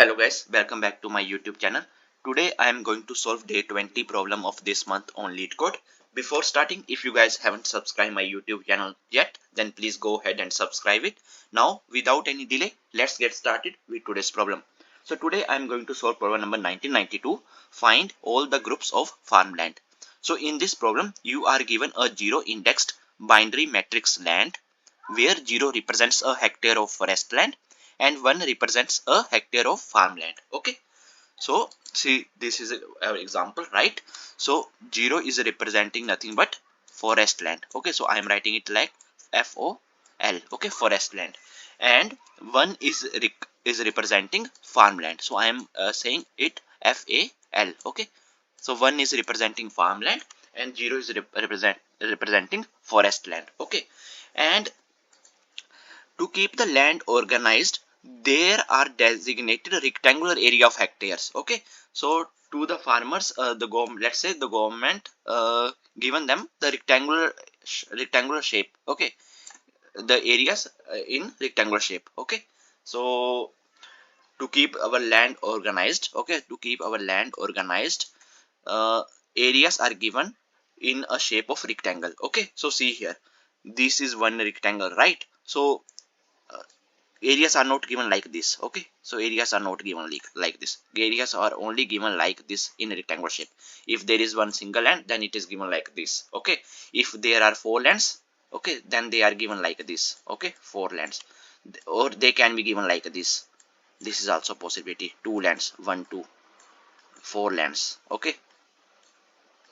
Hello guys, welcome back to my YouTube channel. Today I am going to solve day 20 problem of this month on LeetCode. Before starting, if you guys haven't subscribed my YouTube channel yet, then please go ahead and subscribe it. Now without any delay, let's get started with today's problem. So today I am going to solve problem number 1992, find all the groups of farmland. So in this problem, you are given a 0 indexed binary matrix land where 0 represents a hectare of forest land and 1 represents a hectare of farmland. Okay, so see, this is our example, right? So 0 is representing nothing but forest land. Okay, so I am writing it like FOL. Okay, forest land, and 1 is representing farmland, so I am saying it FAL. Okay, so 1 is representing farmland and 0 is representing forest land. Okay, and to keep the land organized, there are designated rectangular area of hectares. Okay, so to the farmers, let's say the government given them the rectangular shape. Okay, the areas in rectangular shape. Okay, so to keep our land organized, okay, to keep our land organized, uh, areas are given in a shape of rectangle. Okay, so see here, this is one rectangle, right? So areas are not given like this. Okay, so areas are not given like this. Areas are only given like this in a rectangular shape. If there is one single land, then it is given like this. Okay, if there are 4 lands, okay, then they are given like this. Okay, 4 lands, or they can be given like this. This is also possibility. 2 lands, 1 2 4 lands. Okay,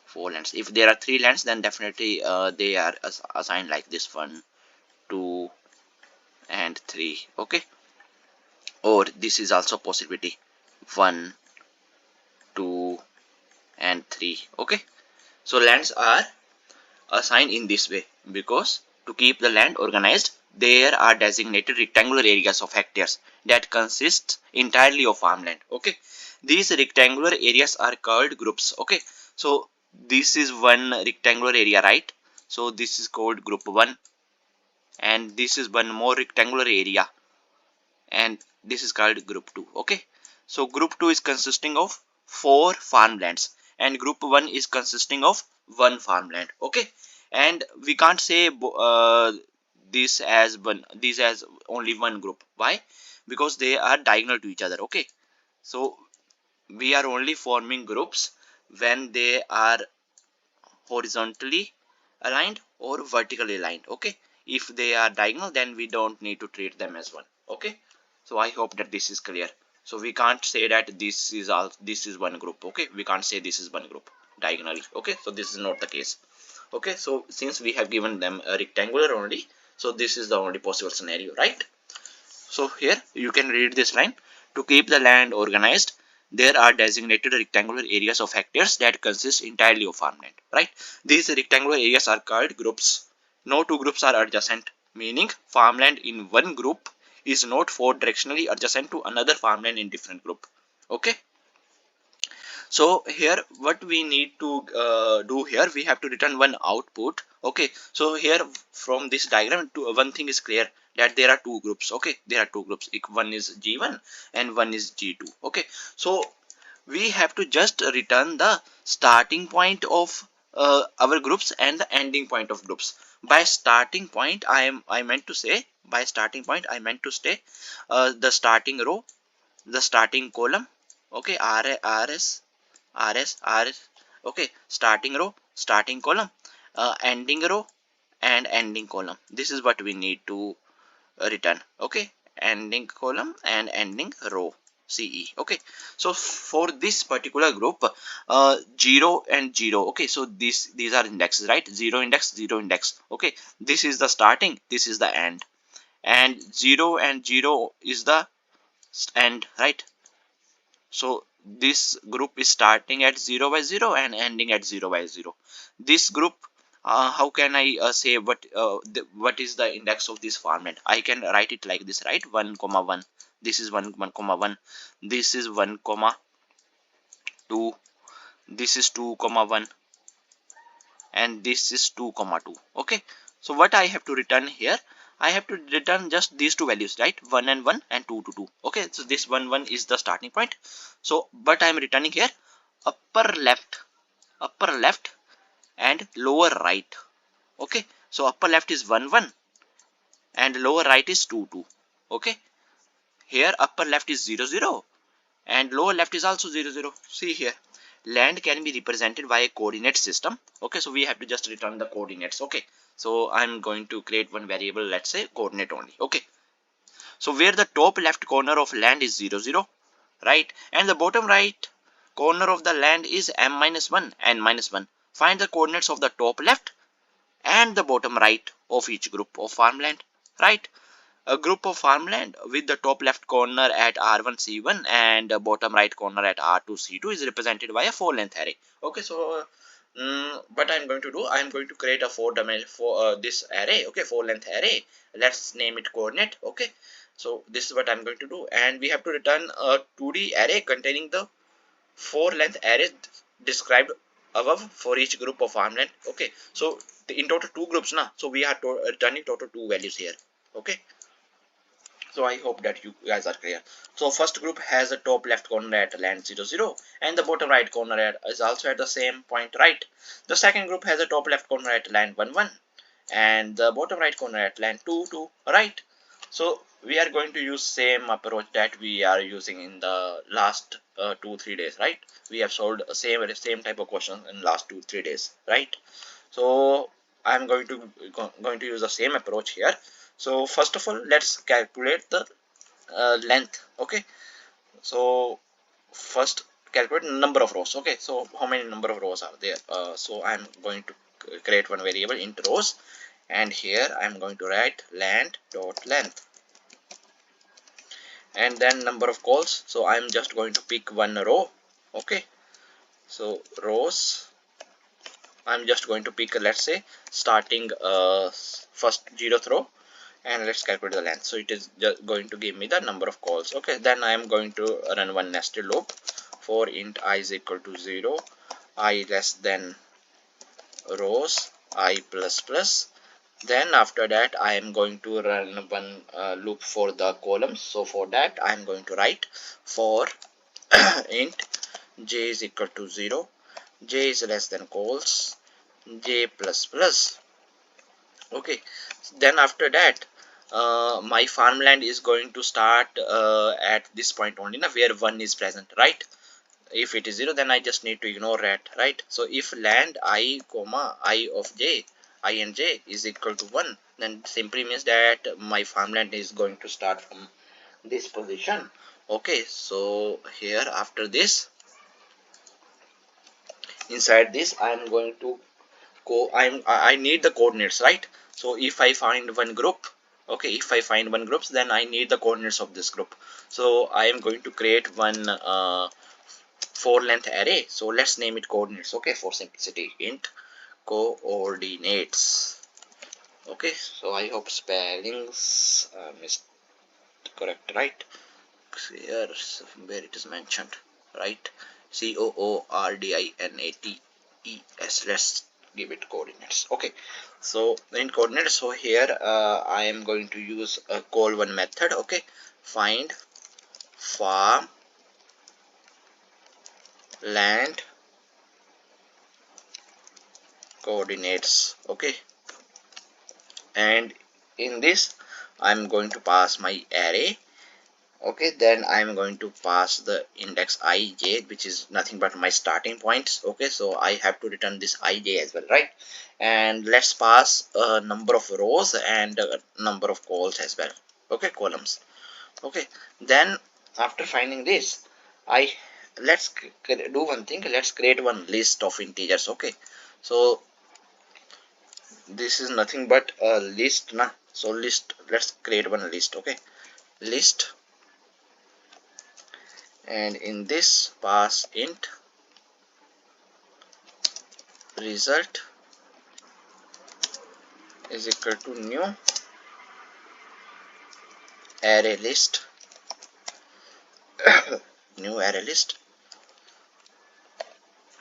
4 lands. If there are 3 lands, then definitely they are assigned like this: 1 2 and 3. Okay, or this is also possibility: 1 2 and 3. Okay, so lands are assigned in this way because to keep the land organized, there are designated rectangular areas of hectares that consists entirely of farmland. Okay, these rectangular areas are called groups. Okay, so this is one rectangular area, right? So this is called group 1, and this is one more rectangular area, and this is called group 2. Okay, so group 2 is consisting of 4 farmlands and group 1 is consisting of 1 farmland. Okay, and we can't say this as only one group. Why? Because they are diagonal to each other. Okay, so we are only forming groups when they are horizontally aligned or vertically aligned. Okay, if they are diagonal, then we don't need to treat them as one. Okay, so I hope that this is clear. So we can't say that this is one group. Okay, we can't say this is one group diagonally. Okay, so this is not the case. Okay, so since we have given them a rectangular only, so this is the only possible scenario, right? So here you can read this line: to keep the land organized, there are designated rectangular areas of hectares that consist entirely of farmland. Right? These rectangular areas are called groups. No two groups are adjacent, meaning farmland in one group is not 4 directionally adjacent to another farmland in different group. Okay. So here what we need to do here, we have to return one output. Okay, so here from this diagram, one thing is clear, that there are two groups. Okay, there are two groups. One is G1 and one is G2. Okay, so we have to just return the starting point of our groups and the ending point of groups. By starting point, I meant to say, by starting point I meant to say the starting row, the starting column. Okay, RS. Okay, starting row, starting column, ending row and ending column. This is what we need to return. Okay, ending column and ending row, CE. Okay, so for this particular group, 0 and 0. Okay, so these are indexes, right? 0 index, 0 index. Okay, this is the starting, this is the end, and 0 and 0 is the end, right? So this group is starting at 0 by 0 and ending at 0 by 0. This group, how can I say what is the index of this farmland? I can write it like this, right? 1 comma 1. This is 1 comma 1. This is 1 comma 2. This is 2 comma 1, and this is 2 comma 2. Okay, so what I have to return here, I have to return just these two values, right? 1 and 1 and 2 to 2. Okay, so this 1 1 is the starting point. So but I am returning here upper left and lower right. Okay, so upper left is 1 1 and lower right is 2 2. Okay, here upper left is 0 0 and lower left is also 0 0. See here, land can be represented by a coordinate system. Okay, so we have to just return the coordinates. Okay, so I'm going to create one variable, let's say coordinate only. Okay, so where the top left corner of land is 0 0, right, and the bottom right corner of the land is m minus 1 and minus 1, find the coordinates of the top left and the bottom right of each group of farmland, right? A group of farmland with the top left corner at R1 C1 and the bottom right corner at R2 C2 is represented by a 4-length array. Okay, so what I'm going to do, I'm going to create a 4-dimensional for this array. Okay, 4-length array. Let's name it coordinate. Okay, so this is what I'm going to do, and we have to return a 2D array containing the 4-length array described above for each group of farmland. Okay, so in total 2 groups now, so we are returning total 2 values here. Okay, so I hope that you guys are clear. So first group has a top left corner at land 0 0 and the bottom right corner is also at the same point, right? The second group has a top left corner at land 1 1 and the bottom right corner at land 2 2, right? So we are going to use same approach that we are using in the last 2-3 days, right? We have solved the same type of question in last 2-3 days, right? So I'm going to use the same approach here. So first of all, let's calculate the length. Okay, so first calculate number of rows. Okay, so how many number of rows are there? So I'm going to create one variable int rows, and here I'm going to write land dot length, and then number of calls. So I'm just going to pick one row. Okay, so rows, I'm just going to pick, let's say, starting first 0th row, and let's calculate the length. So it is just going to give me the number of calls. Okay, then I am going to run one nested loop for int I is equal to 0, I less than rows I plus plus. Then after that I am going to run one loop for the columns. So for that I am going to write for int j is equal to 0, j is less than calls, j plus plus. Okay, then after that my farmland is going to start at this point only now, where 1 is present, right? If it is 0, then I just need to ignore that, right? So if land I comma I of j, I and j is equal to 1, then simply means that my farmland is going to start from this position. Okay, so here after this, inside this I am going to I need the coordinates, right? So if I find one group, okay, if I find one groups, then I need the coordinates of this group. So I am going to create one 4-length array. So let's name it coordinates. Okay, for simplicity, int coordinates. Okay, so I hope spellings is correct, right? Here where it is mentioned, right? coordinates. Let's give it coordinates. Okay, so in coordinates, so here I am going to use a call one method. Okay, find farm land coordinates. Okay, and in this I'm going to pass my array. Okay, then I'm going to pass the index ij, which is nothing but my starting points. Okay, so I have to return this ij as well, right? And let's pass a number of rows and a number of calls as well. Okay, columns. Okay, then after finding this, let's do one thing. Let's create one list of integers. Okay, so this is nothing but a list na. So list, let's create one list. Okay, list, and in this pass int result is equal to new array list. New array list.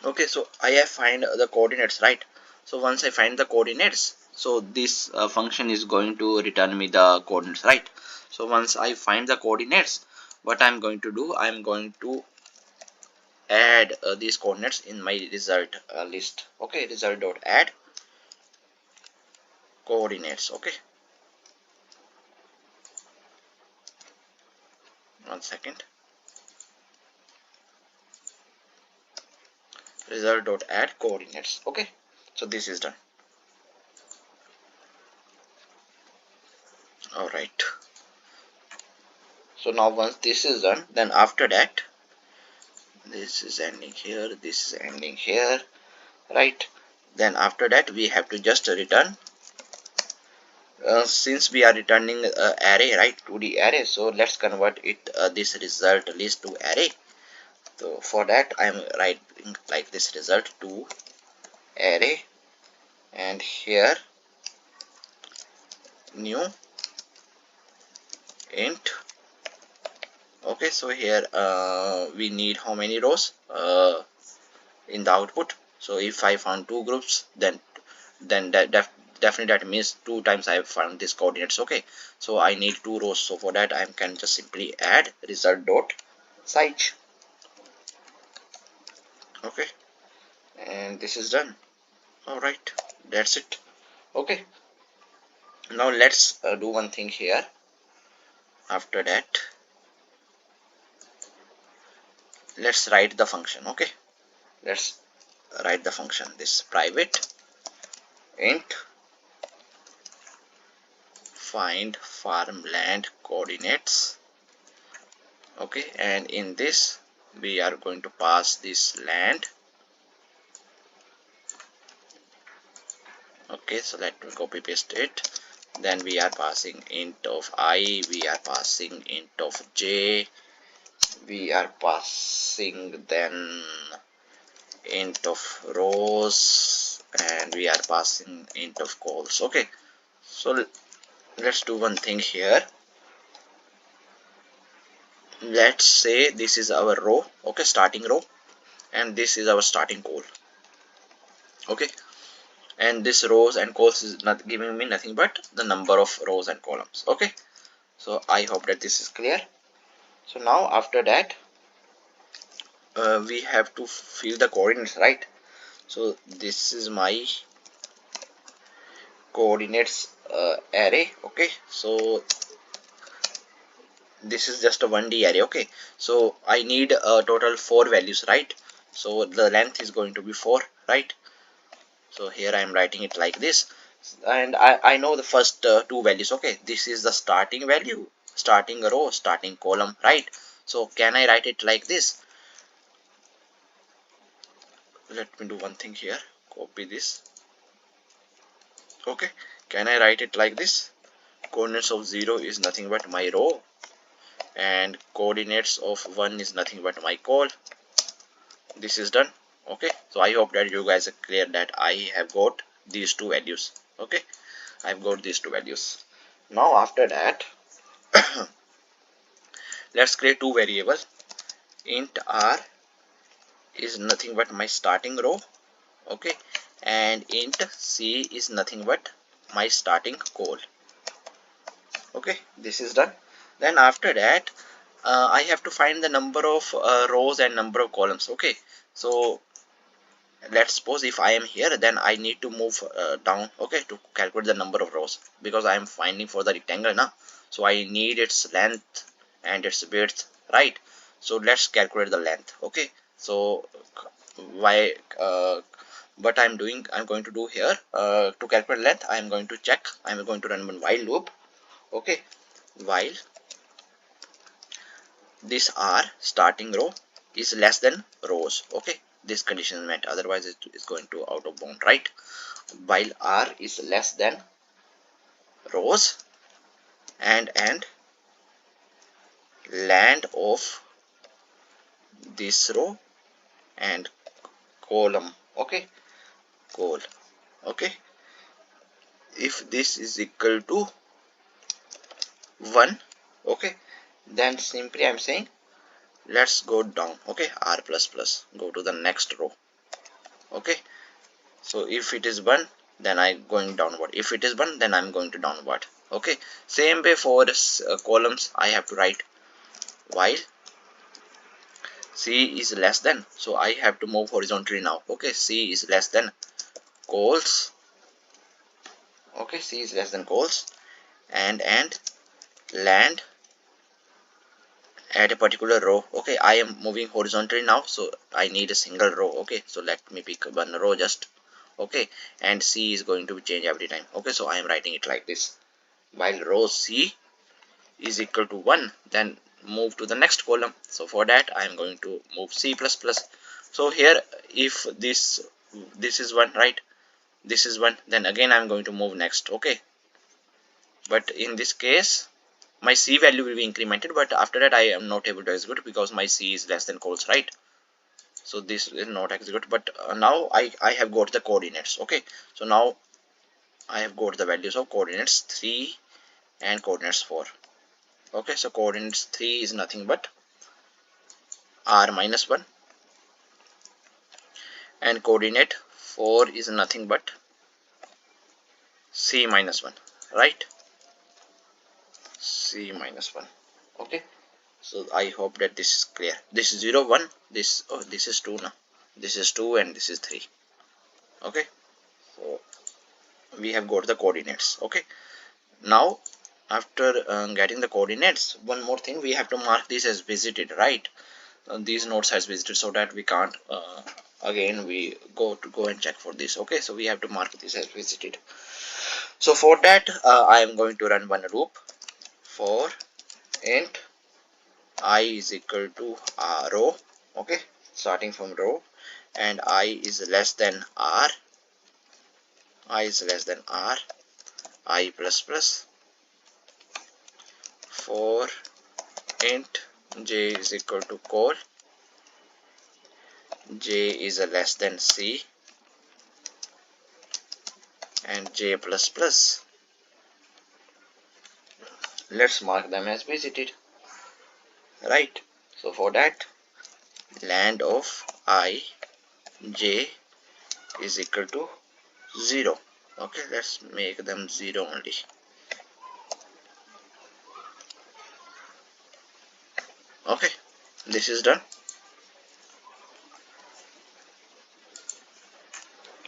Okay, so I have find the coordinates, right? So once I find the coordinates, So this function is going to return me the coordinates, right? So once I find the coordinates, what I'm going to do, I'm going to add these coordinates in my result list. Okay, result dot add coordinates. Okay, one second. Result dot add coordinates. Okay, so this is done. All right, so now once this is done, then after that, this is ending here, this is ending here, right? Then after that we have to just return, since we are returning array, right, to the array, so let's convert it this result list to array. So for that I'm writing like this, result to array, and here new int. Okay, so here we need how many rows in the output. So if I found two groups, then definitely that means 2 times I have found these coordinates. Okay, so I need 2 rows, so for that I can just simply add result dot size. Okay, and this is done. All right, that's it. Okay, now let's do one thing here. After that, let's write the function. Okay, let's write the function, this private int find farmland coordinates. Okay, and in this we are going to pass this land. Okay, so let me copy paste it. Then we are passing int of I, we are passing int of j, we are passing then int of rows, and we are passing int of calls. Okay, so let's do one thing here. Let's say this is our row, okay, starting row, and this is our starting call. Okay, and this rows and calls is not giving me nothing but the number of rows and columns. Okay, so I hope that this is clear. So now after that we have to fill the coordinates, right? So this is my coordinates array. Okay, so this is just a 1D array. Okay, so I need a total 4 values, right? So the length is going to be 4, right? So here I am writing it like this, and I know the first 2 values. Okay, this is the starting value, starting row, starting column, right? So can I write it like this? Let me do one thing here, copy this. Okay, can I write it like this? Coordinates of 0 is nothing but my row, and coordinates of 1 is nothing but my call. This is done. Okay, so I hope that you guys are clear that I have got these 2 values. Okay, I've got these 2 values. Now after that let's create 2 variables. Int r is nothing but my starting row. Okay, and int c is nothing but my starting call. Okay, this is done. Then after that I have to find the number of rows and number of columns. Okay, so let's suppose if I am here, then I need to move down, okay, to calculate the number of rows, because I am finding for the rectangle now, so I need its length and its width, right? So let's calculate the length. Okay, so why what I'm going to do here, to calculate length, I'm going to check, I'm going to run one while loop. Okay, while this r starting row is less than rows. Okay, this condition is met, otherwise it is going to out of bound, right? While r is less than rows and land of this row and column. Okay, col. Okay, if this is equal to 1, okay, then simply I'm saying let's go down. Okay, r plus plus, go to the next row. Okay, so if it is 1, then I'm going downward. If it is 1, then I'm going to downward. Okay, same way for columns, I have to write while C is less than, so I have to move horizontally now. Okay, C is less than cols. Okay, C is less than cols, and land at a particular row. Okay, I am moving horizontally now, so I need a single row. Okay, so let me pick one row just. Okay, and C is going to change every time. Okay, so I am writing it like this: while row C is equal to 1, then move to the next column. So for that I am going to move C++. So here, if this is 1, right, this is 1, then again I'm going to move next. Okay, but in this case my C value will be incremented, but after that I am not able to execute because my C is less than cols, right? So this is not execute, but now I have got the coordinates. Okay, so now I have got the values of coordinates 3 and coordinates 4. Okay, so coordinates 3 is nothing but r minus 1, and coordinate 4 is nothing but C minus 1, right? C minus 1. Okay, so I hope that this is clear. This is 0 1, this this is 2 now, this is 2, and this is 3. Okay, so we have got the coordinates. Okay, now after getting the coordinates, one more thing, we have to mark this as visited, right? These nodes has visited, so that we can't again we go and check for this. Okay, so we have to mark this as visited. So for that I am going to run one loop for int I is equal to row. Okay, starting from row, and I is less than r, I is less than r, I plus plus, for int j is equal to col, j is less than c, and j plus plus. Let's mark them as visited, right? So for that, land of I j is equal to 0. Okay, let's make them 0 only. Okay, this is done.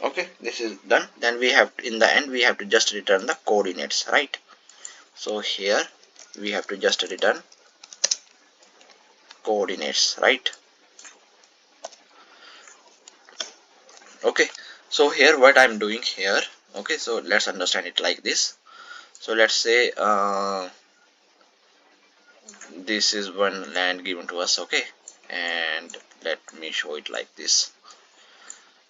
Okay, this is done. Then we have, in the end, we have to just return the coordinates, right? So here we have to just return coordinates, right? Okay, so here what I'm doing here, okay, so let's understand it like this. So let's say this is one land given to us. Okay, and let me show it like this.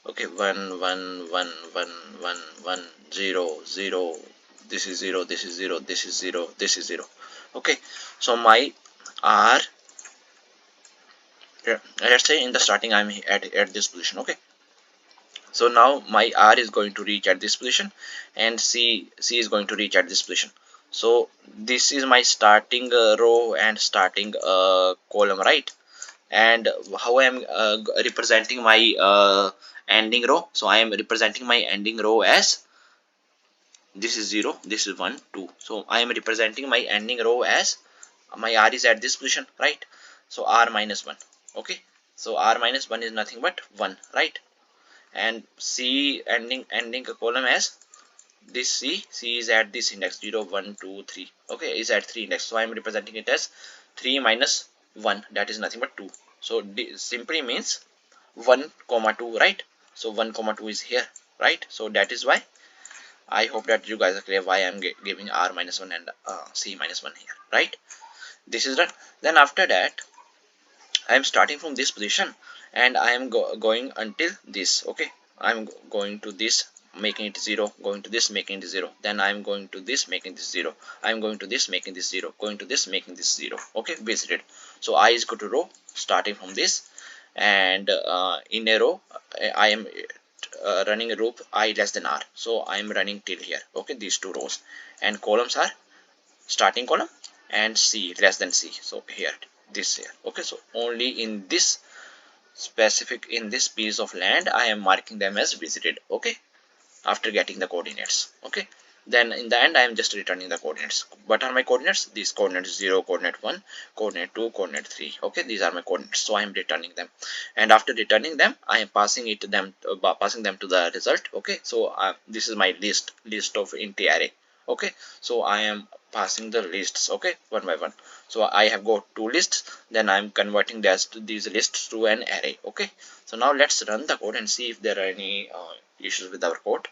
Okay, 1 1 1 1 1 1 0 0, this is 0, this is 0, this is 0, this is 0. Okay, so my r, let's say in the starting I'm at this position. Okay, so now my r is going to reach at this position, and c is going to reach at this position. So this is my starting row and starting column, right? And how I am representing my ending row? So I am representing my ending row as, this is 0, this is 1 2, so I am representing my ending row as, my r is at this position, right? So r minus 1. Okay, so r minus 1 is nothing but 1, right? And c ending column as this, c is at this index 0 1 2 3. Okay, is at 3 index, so I am representing it as 3 minus 1, that is nothing but 2. So simply means 1 comma 2, right? So 1 comma 2 is here, right? So that is why I hope that you guys are clear why I'm giving r minus 1 and c minus 1 here, right? This is done. Then after that I am starting from this position, and I am going until this. Okay, I'm going to this, making it 0, going to this, making it 0, then I'm going to this, making this 0, I'm going to this, making this 0, going to this, making this 0. Okay, visited. So I is equal to row starting from this, and in a row I am running a loop I less than r, so I am running till here. Okay, these two rows, and columns are starting column and c less than c, so here, this here. Okay, so only in this piece of land I am marking them as visited. Okay, after getting the coordinates. Okay, then in the end I am just returning the coordinates. What are my coordinates? These coordinates 0, coordinate 1, coordinate 2, coordinate 3. Okay, these are my coordinates, so I am returning them, and after returning them I am passing it to them, passing them to the result. Okay, so this is my list of int array. Okay, so I am passing the lists, okay, one by one. So I have got two lists, then I am converting these lists to an array. Okay, so now let's run the code and see if there are any issues with our code.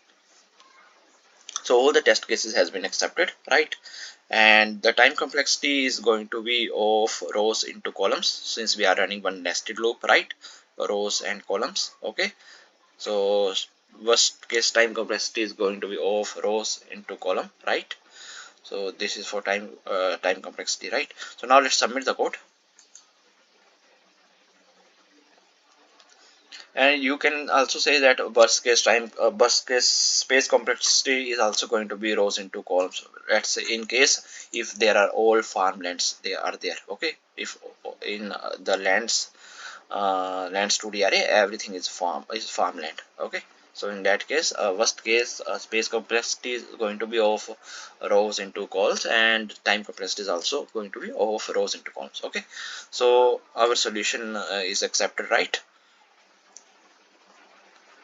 So all the test cases has been accepted, right? And the time complexity is going to be of rows into columns, since we are running one nested loop, right? Rows and columns. Okay, so worst case time complexity is going to be of rows into column, right? So this is for time complexity, right? So now let's submit the code. And you can also say that worst case space complexity is also going to be rows into columns. Let's say in case if there are all farmlands they are there. Okay, if in the lands to the array everything is farmland. Okay, so in that case worst case space complexity is going to be of rows into columns, and time complexity is also going to be of rows into columns. Okay, so our solution is accepted, right?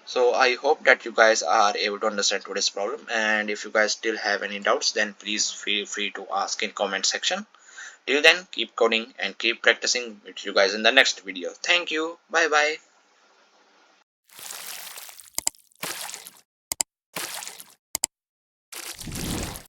So I hope that you guys are able to understand today's problem, and if you guys still have any doubts then please feel free to ask in comment section. Till then, keep coding and keep practicing. Meet you guys in the next video. Thank you. Bye bye.